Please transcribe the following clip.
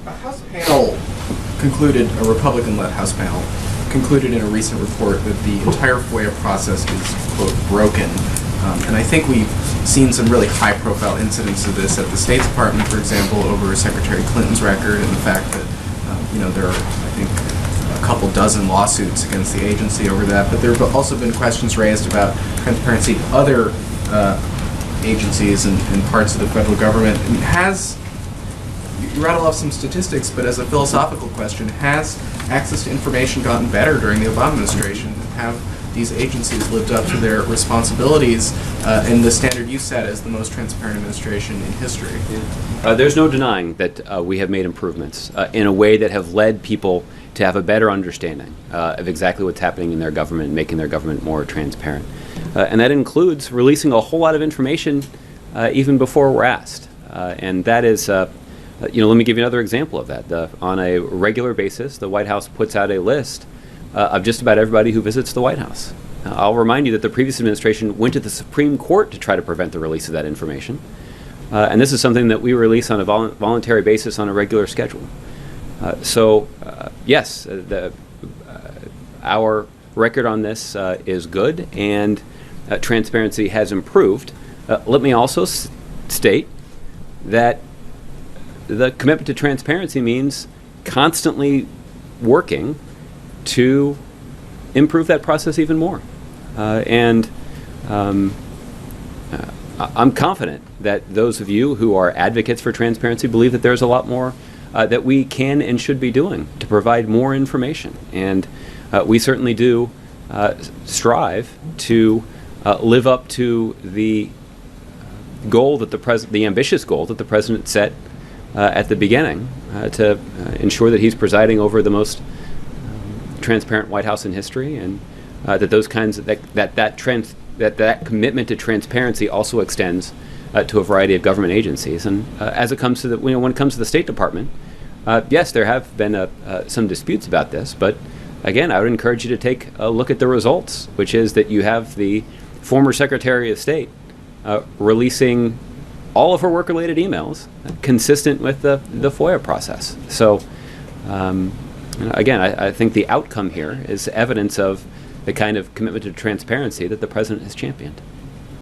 A House panel concluded, a Republican-led House panel, concluded in a recent report that the entire FOIA process is, quote, broken. And I think we've seen some really high-profile incidents of this at the State Department, for example, over Secretary Clinton's record and the fact that, there are, I think, a couple dozen lawsuits against the agency over that. But there have also been questions raised about transparency to other agencies and parts of the federal government. I mean, you rattle off some statistics, but as a philosophical question, has access to information gotten better during the Obama administration? Have these agencies lived up to their responsibilities in the standard you set as the most transparent administration in history? There's no denying that we have made improvements in a way that have led people to have a better understanding of exactly what's happening in their government and making their government more transparent. And that includes releasing a whole lot of information even before we're asked. And that is, let me give you another example of that. On a regular basis, the White House puts out a list of just about everybody who visits the White House. I'll remind you that the previous administration went to the Supreme Court to try to prevent the release of that information. And this is something that we release on a voluntary basis on a regular schedule. Yes, our record on this is good, and transparency has improved. Let me also state that the commitment to transparency means constantly working to improve that process even more. I'm confident that those of you who are advocates for transparency believe that there's a lot more that we can and should be doing to provide more information. And we certainly do strive to live up to the goal that the ambitious goal that the president set at the beginning to ensure that he's presiding over the most transparent White House in history, and that those kinds of that commitment to transparency also extends to a variety of government agencies. And as it comes to when it comes to the State Department, yes, there have been some disputes about this, but again, I would encourage you to take a look at the results, which is that you have the former Secretary of State releasing all of her work-related emails consistent with the FOIA process. So, again, I think the outcome here is evidence of the kind of commitment to transparency that the president has championed.